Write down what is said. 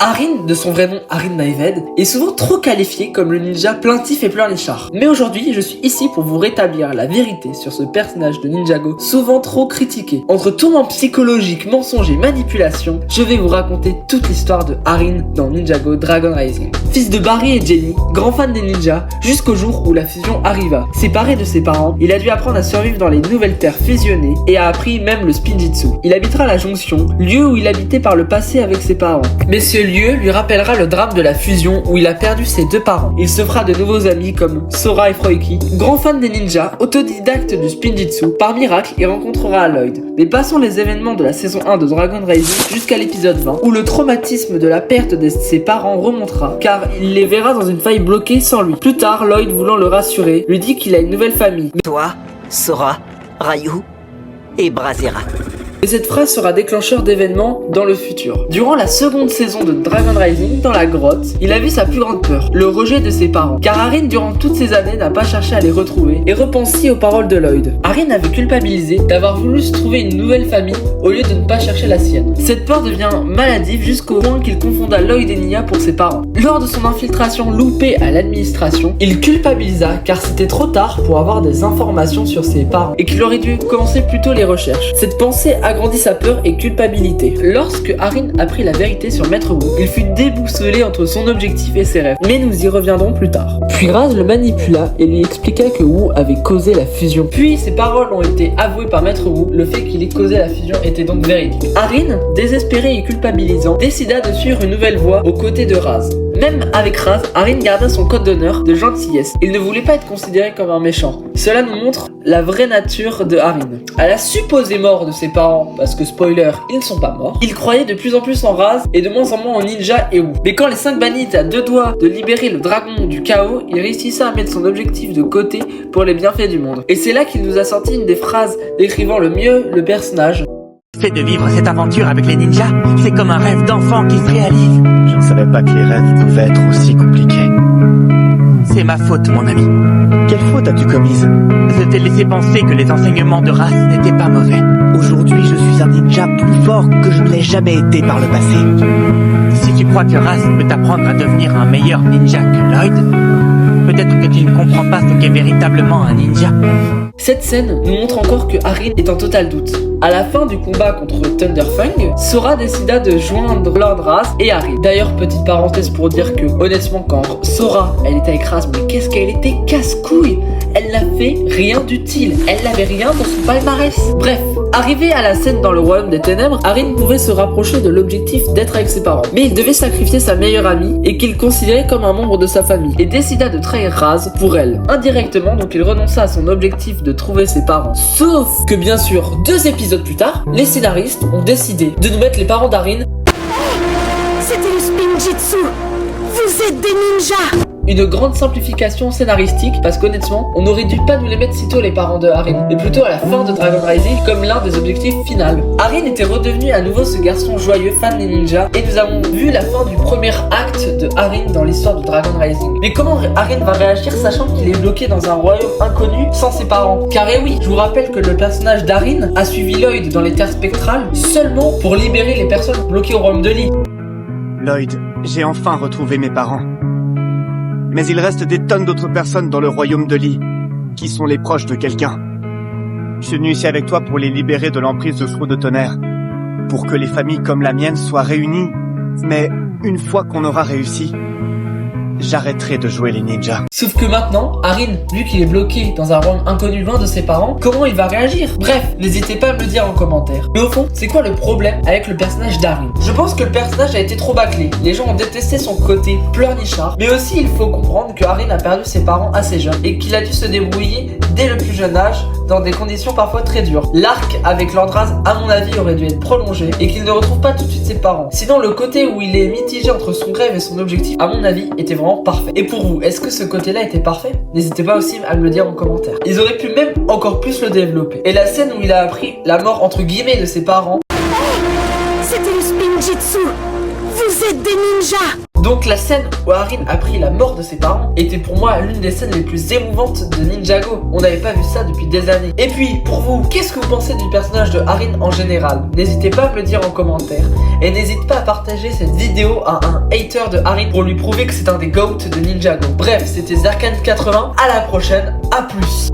Arin, de son vrai nom Arin Maeved, est souvent trop qualifié comme le ninja plaintif et pleurnichard. Mais aujourd'hui, je suis ici pour vous rétablir la vérité sur ce personnage de Ninjago souvent trop critiqué. Entre tourments psychologiques, mensonges et manipulations, je vais vous raconter toute l'histoire de Arin dans Ninjago Dragon Rising. Fils de Barry et Jenny, grand fan des ninjas, jusqu'au jour où la fusion arriva. Séparé de ses parents, il a dû apprendre à survivre dans les nouvelles terres fusionnées et a appris même le spinjitzu. Il habitera la Jonction, lieu où il habitait par le passé avec ses parents. Mais ce lieu lui rappellera le drame de la fusion où il a perdu ses deux parents. Il se fera de nouveaux amis comme Sora et Froiki. Grand fan des ninjas, autodidacte du spinjitzu, par miracle il rencontrera Lloyd. Mais passons les événements de la saison 1 de Dragon Rising jusqu'à l'épisode 20 où le traumatisme de la perte de ses parents remontera car il les verra dans une faille bloquée sans lui. Plus tard, Lloyd voulant le rassurer, lui dit qu'il a une nouvelle famille. Toi, Sora, Ryu et Brazera. Et cette phrase sera déclencheur d'événements dans le futur. Durant la seconde saison de Dragon Rising, dans la grotte, il a vu sa plus grande peur, le rejet de ses parents. Car Arin, durant toutes ces années, n'a pas cherché à les retrouver et repensit aux paroles de Lloyd. Arin avait culpabilisé d'avoir voulu se trouver une nouvelle famille au lieu de ne pas chercher la sienne. Cette peur devient maladive jusqu'au point qu'il confonda Lloyd et Nya pour ses parents. Lors de son infiltration loupée à l'administration, il culpabilisa car c'était trop tard pour avoir des informations sur ses parents et qu'il aurait dû commencer plus tôt les recherches. Cette pensée agrandit sa peur et culpabilité. Lorsque Arin apprit la vérité sur Maître Wu, il fut déboussolé entre son objectif et ses rêves. Mais nous y reviendrons plus tard. Puis Raz le manipula et lui expliqua que Wu avait causé la fusion. Puis ses paroles ont été avouées par Maître Wu, le fait qu'il ait causé la fusion était donc véridique. Arin, désespéré et culpabilisant, décida de suivre une nouvelle voie aux côtés de Raz. Même avec Raz, Arin garda son code d'honneur de gentillesse. Il ne voulait pas être considéré comme un méchant. Cela nous montre la vraie nature de Arin. À la supposée mort de ses parents, parce que spoiler, ils ne sont pas morts, il croyait de plus en plus en Raz et de moins en moins en Ninja et Wu. Mais quand les 5 bannis étaient à 2 doigts de libérer le dragon du chaos, il réussissait à mettre son objectif de côté pour les bienfaits du monde. Et c'est là qu'il nous a sorti une des phrases décrivant le mieux le personnage. Le fait de vivre cette aventure avec les ninjas, c'est comme un rêve d'enfant qui se réalise. Je ne savais pas que les rêves pouvaient être aussi compliqués. C'est ma faute, mon ami. Quelle faute as-tu commise? Je t'ai laissé penser que les enseignements de race n'étaient pas mauvais. Aujourd'hui, je suis un ninja plus fort que je ne l'ai jamais été par le passé. Si tu crois que Raz peut t'apprendre à devenir un meilleur ninja que Lloyd, peut-être que tu ne comprends pas ce qu'est véritablement un ninja. Cette scène nous montre encore que Arin est en total doute. À la fin du combat contre Thunderfang, Sora décida de joindre Lord Raz et Arin. D'ailleurs, petite parenthèse pour dire que, honnêtement, quand Sora, elle était avec Raz, mais qu'est-ce qu'elle était casse-couille! Elle n'a fait rien d'utile. Elle n'avait rien dans son palmarès. Bref, arrivé à la scène dans le royaume des ténèbres, Arin pouvait se rapprocher de l'objectif d'être avec ses parents. Mais il devait sacrifier sa meilleure amie et qu'il considérait comme un membre de sa famille et décida de trahir Raz pour elle. Indirectement, donc il renonça à son objectif de trouver ses parents. Sauf que bien sûr, 2 épisodes plus tard, les scénaristes ont décidé de nous mettre les parents d'Arin. C'était le spinjitzu. Vous êtes des ninjas. Une grande simplification scénaristique parce qu'honnêtement, on aurait dû pas nous les mettre si tôt les parents de Arin, mais plutôt à la fin de Dragon Rising comme l'un des objectifs finaux. Arin était redevenu à nouveau ce garçon joyeux fan des ninjas et nous avons vu la fin du premier acte de Arin dans l'histoire de Dragon Rising. Mais comment Arin va réagir sachant qu'il est bloqué dans un royaume inconnu sans ses parents? Car eh oui, je vous rappelle que le personnage d'Arin a suivi Lloyd dans les terres spectrales seulement pour libérer les personnes bloquées au royaume de Lee. Lloyd, j'ai enfin retrouvé mes parents. Mais il reste des tonnes d'autres personnes dans le royaume de Lee, qui sont les proches de quelqu'un. Je suis venu ici avec toi pour les libérer de l'emprise de Sceau de Tonnerre, pour que les familles comme la mienne soient réunies. Mais une fois qu'on aura réussi, j'arrêterai de jouer les ninjas. Sauf que maintenant, Arin, vu qu'il est bloqué dans un royaume inconnu loin de ses parents, comment il va réagir? Bref, n'hésitez pas à me le dire en commentaire. Mais au fond, c'est quoi le problème avec le personnage d'Arin? Je pense que le personnage a été trop bâclé. Les gens ont détesté son côté pleurnichard. Mais aussi, il faut comprendre que Arin a perdu ses parents assez jeunes et qu'il a dû se débrouiller dès le plus jeune âge dans des conditions parfois très dures. L'arc avec Lord Raz, à mon avis, aurait dû être prolongé et qu'il ne retrouve pas tout de suite ses parents. Sinon, le côté où il est mitigé entre son rêve et son objectif, à mon avis, était vraiment parfait. Et pour vous, est-ce que ce côté-là était parfait? N'hésitez pas aussi à me le dire en commentaire. Ils auraient pu même encore plus le développer. Et la scène où il a appris la mort entre guillemets de ses parents. C'était le spinjitzu. Vous êtes des ninjas. Donc la scène où Harin a appris la mort de ses parents était pour moi l'une des scènes les plus émouvantes de Ninjago. On n'avait pas vu ça depuis des années. Et puis, pour vous, qu'est-ce que vous pensez du personnage de Harin en général? N'hésitez pas à me le dire en commentaire. Et n'hésite pas à partager cette vidéo à un hater de Harin pour lui prouver que c'est un des GOAT de Ninjago. Bref, c'était Zerkan80, à la prochaine, à plus.